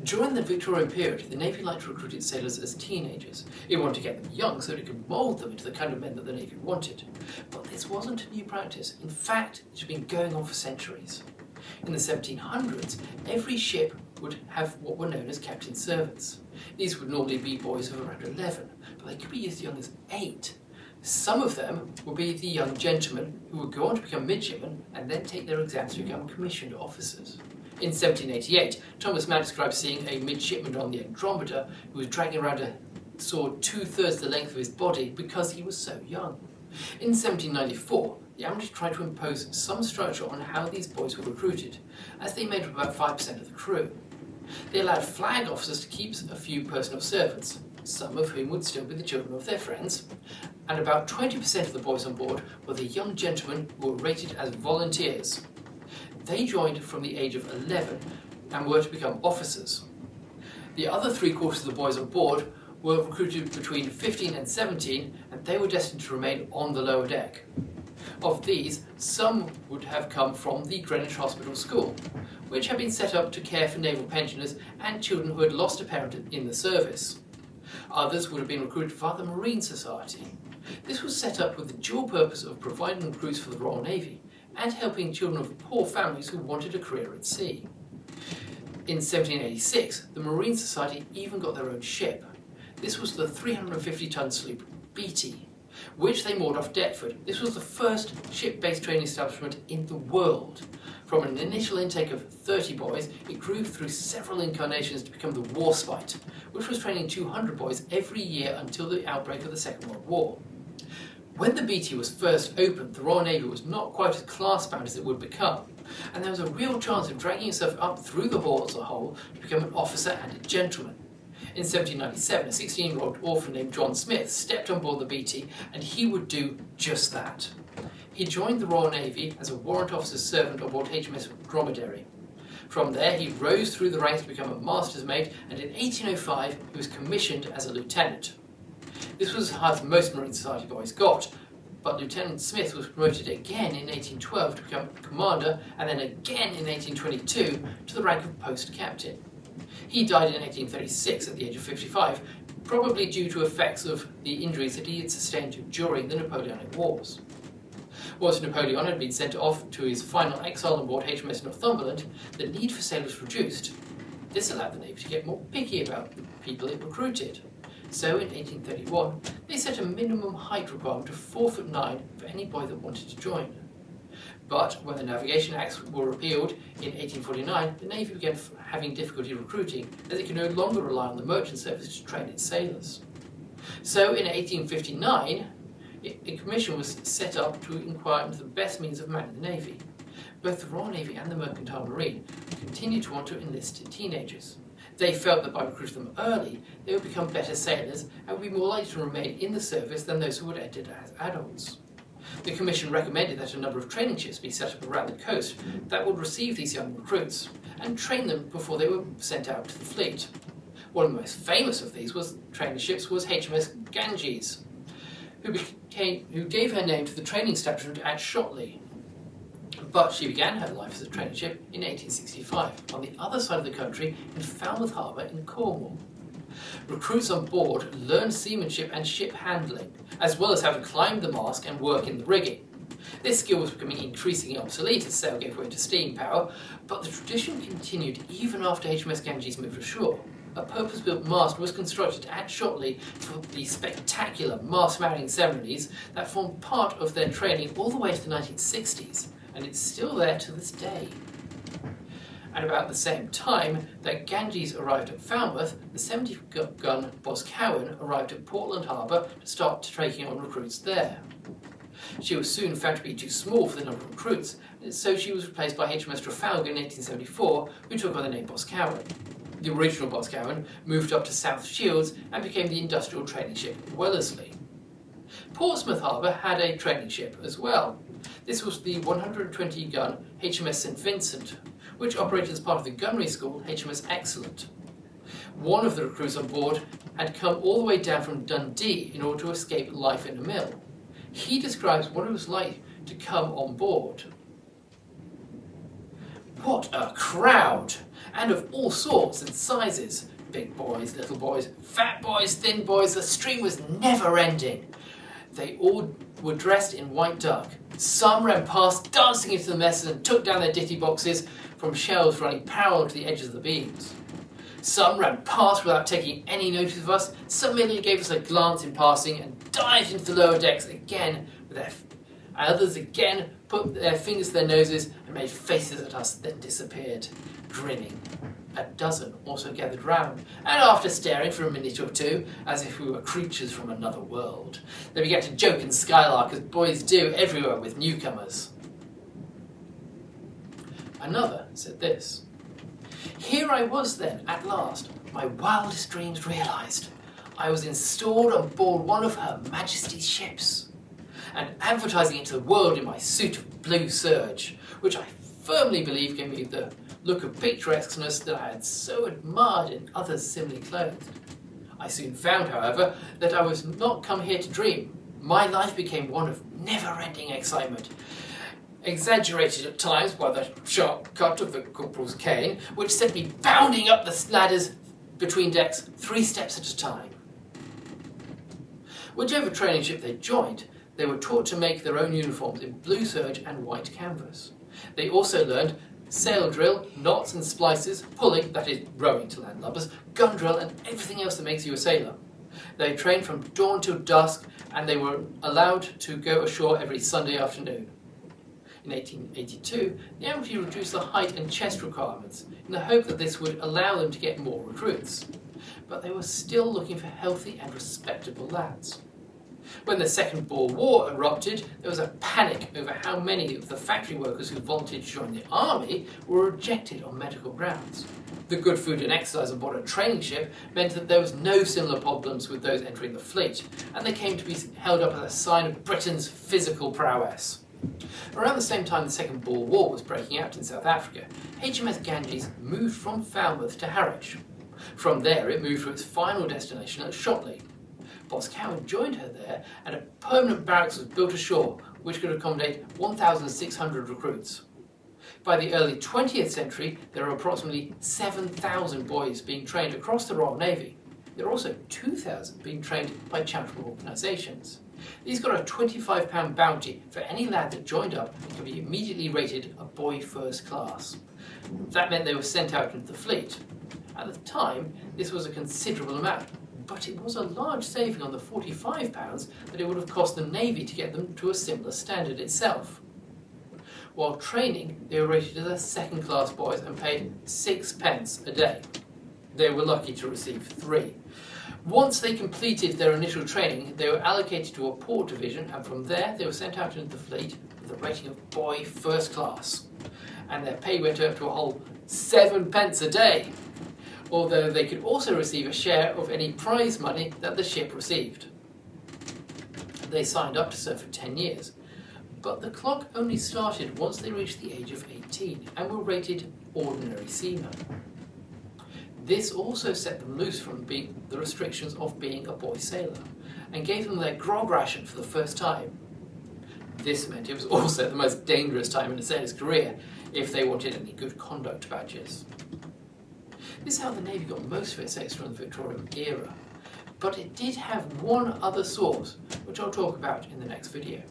During the Victorian period, the Navy liked to recruit its sailors as teenagers. It wanted to get them young so that it could mould them into the kind of men that the Navy wanted. But this wasn't a new practice. In fact, it had been going on for centuries. In the 1700s, every ship would have what were known as captain's servants. These would normally be boys of around 11, but they could be as young as 8. Some of them would be the young gentlemen who would go on to become midshipmen and then take their exams to become commissioned officers. In 1788, Thomas Mann described seeing a midshipman on the Andromeda who was dragging around a sword 2/3 the length of his body because he was so young. In 1794, the Admiralty tried to impose some structure on how these boys were recruited, as they made up about 5% of the crew. They allowed flag officers to keep a few personal servants, some of whom would still be the children of their friends, and about 20% of the boys on board were the young gentlemen who were rated as volunteers. They joined from the age of 11 and were to become officers. The other 3/4 of the boys on board were recruited between 15 and 17, and they were destined to remain on the lower deck. Of these, some would have come from the Greenwich Hospital School, which had been set up to care for naval pensioners and children who had lost a parent in the service. Others would have been recruited via the Marine Society. This was set up with the dual purpose of providing recruits for the Royal Navy and helping children of poor families who wanted a career at sea. In 1786, the Marine Society even got their own ship. This was the 350-ton sloop Beatty, which they moored off Deptford. This was the first ship-based training establishment in the world. From an initial intake of 30 boys, it grew through several incarnations to become the Warspite, which was training 200 boys every year until the outbreak of the Second World War. When the Beatty was first opened, the Royal Navy was not quite as class-bound as it would become, and there was a real chance of dragging yourself up through the hole to become an officer and a gentleman. In 1797, a 16-year-old orphan named John Smith stepped on board the Beatty, and he would do just that. He joined the Royal Navy as a warrant officer's servant on board HMS Dromedary. From there, he rose through the ranks to become a master's mate, and in 1805, he was commissioned as a lieutenant. This was as high as most Marine Society boys got, but Lieutenant Smith was promoted again in 1812 to become commander, and then again in 1822 to the rank of post captain. He died in 1836 at the age of 55, probably due to effects of the injuries that he had sustained during the Napoleonic Wars. Once Napoleon had been sent off to his final exile on board HMS Northumberland, the need for sailors reduced. This allowed the Navy to get more picky about the people it recruited. So in 1831, they set a minimum height requirement of 4'9" for any boy that wanted to join. But when the Navigation Acts were repealed in 1849, the Navy began having difficulty recruiting, as it could no longer rely on the merchant service to train its sailors. So in 1859, a commission was set up to inquire into the best means of manning the Navy. Both the Royal Navy and the Mercantile Marine continued to want to enlist teenagers. They felt that by recruiting them early, they would become better sailors and would be more likely to remain in the service than those who had entered as adults. The Commission recommended that a number of training ships be set up around the coast that would receive these young recruits and train them before they were sent out to the fleet. One of the most famous of these training ships was HMS Ganges, who gave her name to the training establishment at Shotley. But she began her life as a training ship in 1865 on the other side of the country in Falmouth Harbour in Cornwall. Recruits on board learned seamanship and ship handling, as well as how to climb the mast and work in the rigging. This skill was becoming increasingly obsolete as sail gave way to steam power, but the tradition continued even after HMS Ganges moved ashore. A purpose-built mast was constructed at Shotley for the spectacular mast-mounting ceremonies that formed part of their training all the way to the 1960s, and it's still there to this day. At about the same time that Ganges arrived at Falmouth, the 70-gun Boscawen arrived at Portland Harbour to start taking on recruits there. She was soon found to be too small for the number of recruits, so she was replaced by HMS Trafalgar in 1874, who took on the name Boscawen. The original Boscawen moved up to South Shields and became the industrial training ship Wellesley. Portsmouth Harbour had a training ship as well. This was the 120-gun HMS St Vincent, which operated as part of the gunnery school HMS Excellent. One of the recruits on board had come all the way down from Dundee in order to escape life in a mill. He describes what it was like to come on board. "What a crowd! and of all sorts and sizes. Big boys, little boys, fat boys, thin boys, the stream was never ending. They all were dressed in white duck. Some ran past, dancing into the messes and took down their ditty boxes from shelves running parallel to the edges of the beams. Some ran past without taking any notice of us, some merely gave us a glance in passing and dived into the lower decks again with others again put their fingers to their noses and made faces at us, then disappeared, grinning. A dozen also gathered round, and after staring for a minute or two, as if we were creatures from another world, they began to joke and skylark as boys do everywhere with newcomers. Another said this: "Here I was then, at last, my wildest dreams realised. I was installed on board one of Her Majesty's ships, and advertising it to the world in my suit of blue serge, which I firmly believe gave me the look of picturesqueness that I had so admired in others similarly clothed. I soon found, however, that I was not come here to dream. My life became one of never-ending excitement, exaggerated at times by the sharp cut of the corporal's cane, which sent me bounding up the ladders between decks 3 steps at a time." Whichever training ship they joined, they were taught to make their own uniforms in blue serge and white canvas. They also learned sail drill, knots and splices, pulling, that is rowing to landlubbers, gun drill and everything else that makes you a sailor. They trained from dawn till dusk, and they were allowed to go ashore every Sunday afternoon. In 1882, the Admiralty reduced the height and chest requirements in the hope that this would allow them to get more recruits. But they were still looking for healthy and respectable lads. When the Second Boer War erupted, there was a panic over how many of the factory workers who volunteered to join the army were rejected on medical grounds. The good food and exercise aboard a training ship meant that there was no similar problems with those entering the fleet, and they came to be held up as a sign of Britain's physical prowess. Around the same time the Second Boer War was breaking out in South Africa, HMS Ganges moved from Falmouth to Harwich. From there it moved to its final destination at Shotley. Boscawen joined her there, and a permanent barracks was built ashore, which could accommodate 1,600 recruits. By the early 20th century, there were approximately 7,000 boys being trained across the Royal Navy. There were also 2,000 being trained by charitable organisations. These got a £25 bounty for any lad that joined up and could be immediately rated a boy first class. That meant they were sent out into the fleet. At the time, this was a considerable amount, but it was a large saving on the £45 that it would have cost the Navy to get them to a similar standard itself. While training, they were rated as second-class boys and paid 6p a day. They were lucky to receive 3. Once they completed their initial training, they were allocated to a port division, and from there they were sent out into the fleet with a rating of boy first class. And their pay went up to a whole 7p a day, although they could also receive a share of any prize money that the ship received. They signed up to serve for 10 years, but the clock only started once they reached the age of 18 and were rated ordinary seamen. This also set them loose from the restrictions of being a boy sailor, and gave them their grog ration for the first time. This meant it was also the most dangerous time in a sailor's career, if they wanted any good conduct badges. This is how the Navy got most of its extra in the Victorian era, but it did have one other source, which I'll talk about in the next video.